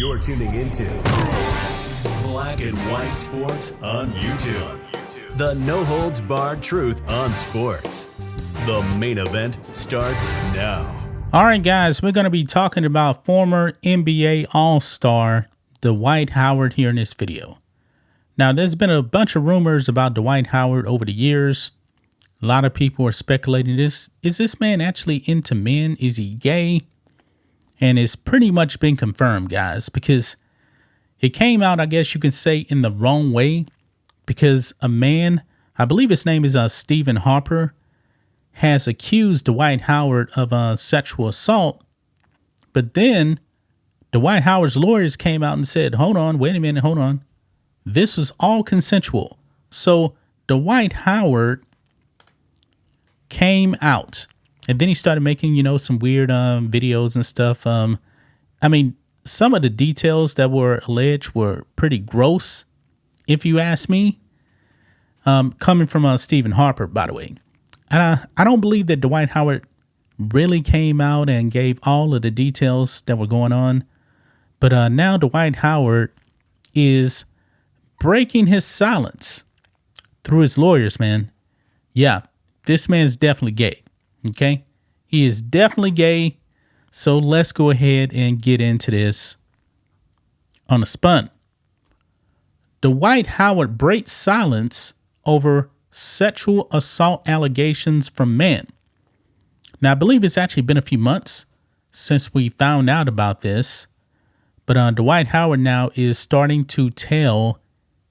You're tuning into Black and White Sports on YouTube. The no-holds-barred truth on sports. The main event starts now. All right, guys, we're going to be talking about former NBA All-Star Dwight Howard here in this video. Now, there's been a bunch of rumors about Dwight Howard over the years. A lot of people are speculating this. Is this man actually into men? Is he gay? And it's pretty much been confirmed, guys, because it came out, I guess you can say, in the wrong way, because a man, I believe his name is Stephen Harper, has accused Dwight Howard of sexual assault. But then Dwight Howard's lawyers came out and said, hold on, wait a minute, hold on. This was all consensual. So Dwight Howard came out. And then he started making, some weird videos and stuff. I mean, some of the details that were alleged were pretty gross, if you ask me. Coming from Stephen Harper, by the way. And I don't believe that Dwight Howard really came out and gave all of the details that were going on. But now Dwight Howard is breaking his silence through his lawyers, man. Yeah, this man's definitely gay. Okay, he is definitely gay. So let's go ahead and get into this on a spun. Dwight Howard breaks silence over sexual assault allegations from men. Now, I believe it's actually been a few months since we found out about this. But Dwight Howard now is starting to tell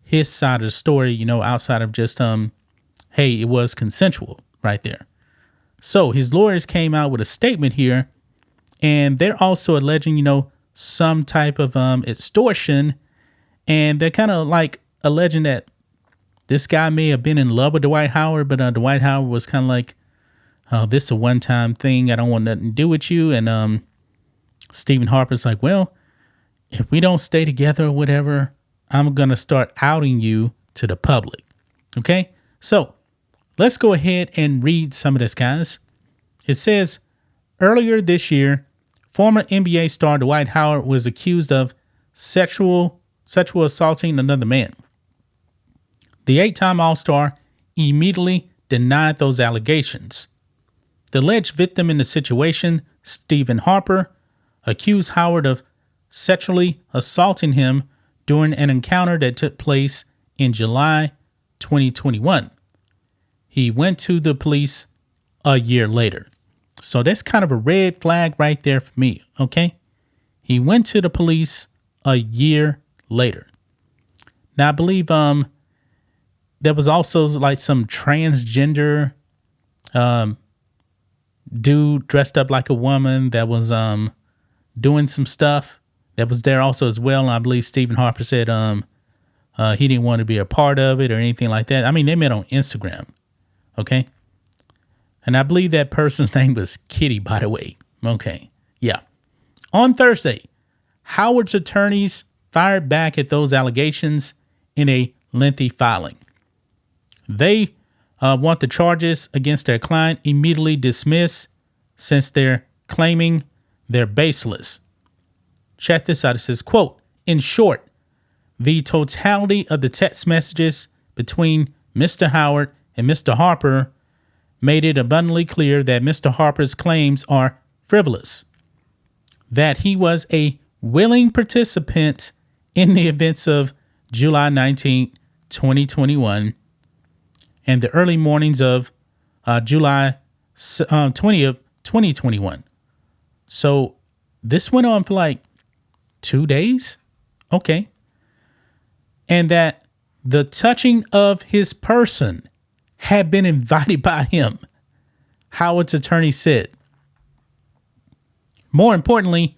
his side of the story, outside of just, hey, it was consensual right there. So his lawyers came out with a statement here, and they're also alleging, some type of extortion. And they're kind of like alleging that this guy may have been in love with Dwight Howard, but Dwight Howard was kind of like, oh, this is a one-time thing. I don't want nothing to do with you. And Stephen Harper's like, well, if we don't stay together or whatever, I'm going to start outing you to the public. Okay? So let's go ahead and read some of this, guys. It says, earlier this year, former NBA star Dwight Howard was accused of sexual assaulting another man. The 8-time All-Star immediately denied those allegations. The alleged victim in the situation, Stephen Harper, accused Howard of sexually assaulting him during an encounter that took place in July 2021. He went to the police a year later. So that's kind of a red flag right there for me, okay? He went to the police a year later. Now, I believe there was also like some transgender dude dressed up like a woman that was doing some stuff that was there also as well. And I believe Stephen Harper said he didn't want to be a part of it or anything like that. I mean, they met on Instagram, okay? And I believe that person's name was Kitty, by the way. Okay, yeah. On Thursday, Howard's attorneys fired back at those allegations in a lengthy filing. They want the charges against their client immediately dismissed since they're claiming they're baseless. Check this out. It says, quote, in short, the totality of the text messages between Mr. Howard and Mr. Harper made it abundantly clear that Mr. Harper's claims are frivolous, that he was a willing participant in the events of July 19, 2021, and the early mornings of July 20th, 2021. So this went on for like 2 days. Okay. And that the touching of his person had been invited by him, Howard's attorney said. More importantly,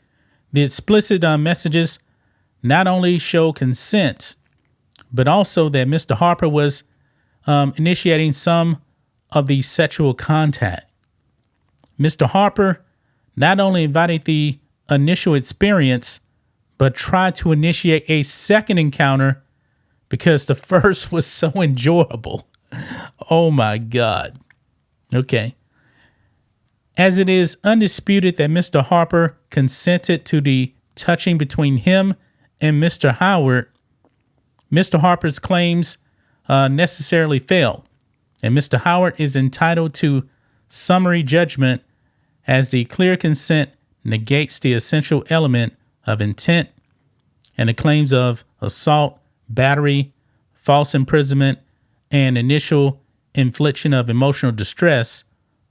the explicit messages not only show consent, but also that Mr. Harper was initiating some of the sexual contact. Mr. Harper not only invited the initial experience, but tried to initiate a second encounter because the first was so enjoyable. Oh my God. Okay. As it is undisputed that Mr. Harper consented to the touching between him and Mr. Howard, Mr. Harper's claims necessarily fail, and Mr. Howard is entitled to summary judgment as the clear consent negates the essential element of intent, and the claims of assault, battery, false imprisonment, and initial infliction of emotional distress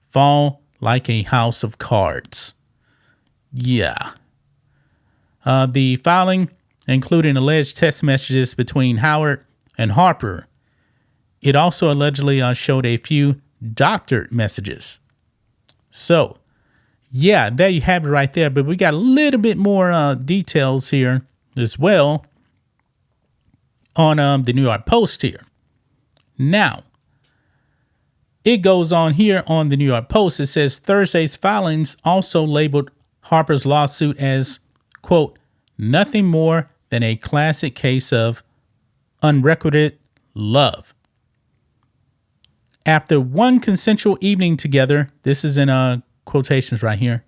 fall like a house of cards. Yeah. The filing, including alleged text messages between Howard and Harper, it also allegedly showed a few doctored messages. So, yeah, there you have it right there. But we got a little bit more details here as well on the New York Post here. Now, it goes on here on the New York Post. It says Thursday's filings also labeled Harper's lawsuit as, quote, nothing more than a classic case of unrequited love. After one consensual evening together, this is in quotations right here,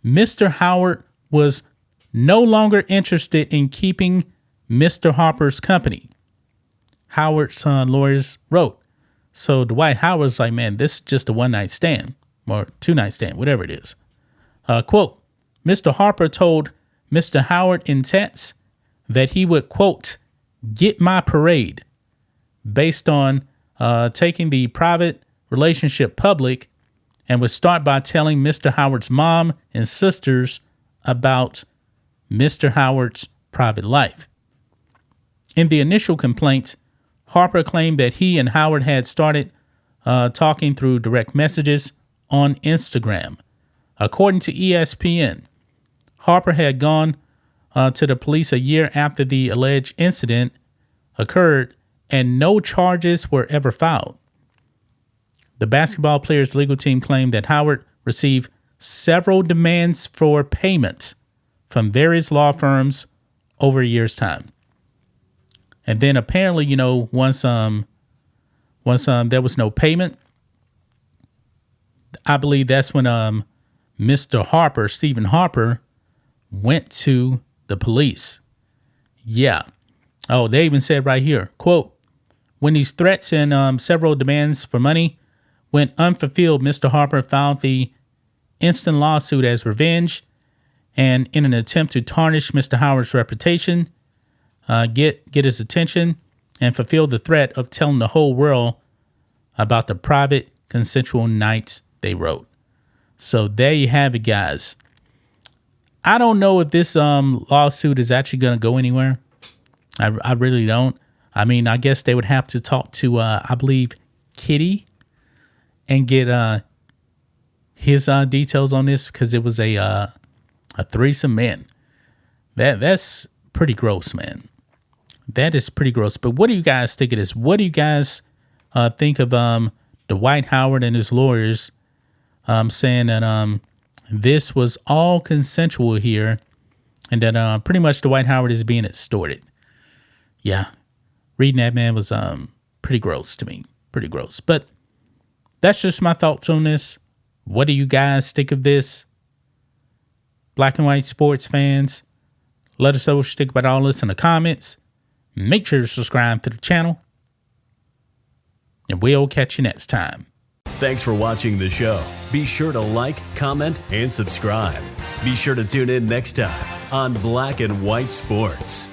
Mr. Howard was no longer interested in keeping Mr. Harper's company, Howard's lawyers wrote. So Dwight Howard's like, man, this is just a one-night stand or two-night stand, whatever it is. Quote, Mr. Harper told Mr. Howard in text that he would, quote, get my parade based on taking the private relationship public, and would start by telling Mr. Howard's mom and sisters about Mr. Howard's private life. In the initial complaint, Harper claimed that he and Howard had started talking through direct messages on Instagram. According to ESPN, Harper had gone to the police a year after the alleged incident occurred, and no charges were ever filed. The basketball player's legal team claimed that Howard received several demands for payment from various law firms over a year's time. And then apparently, once there was no payment, I believe that's when Mr. Harper, Stephen Harper, went to the police. Yeah. Oh, they even said right here, quote, when these threats and several demands for money went unfulfilled, Mr. Harper filed the instant lawsuit as revenge and in an attempt to tarnish Mr. Howard's reputation, get his attention, and fulfill the threat of telling the whole world about the private consensual nights they wrote. So there you have it, guys. I don't know if this lawsuit is actually going to go anywhere. I really don't. I mean, I guess they would have to talk to, I believe, Kitty and get his details on this, because it was a threesome. Man, that's pretty gross, man. That is pretty gross. But what do you guys think of this? What do you guys think of Dwight Howard and his lawyers saying that this was all consensual here, and that pretty much Dwight Howard is being extorted? Yeah, reading that, man, was pretty gross to me. Pretty gross. But that's just my thoughts on this. What do you guys think of this? Black and white sports fans, let us know what you think about all this in the comments. Make sure to subscribe to the channel, and we'll catch you next time. Thanks for watching the show. Be sure to like, comment, and subscribe. Be sure to tune in next time on Black and White Sports.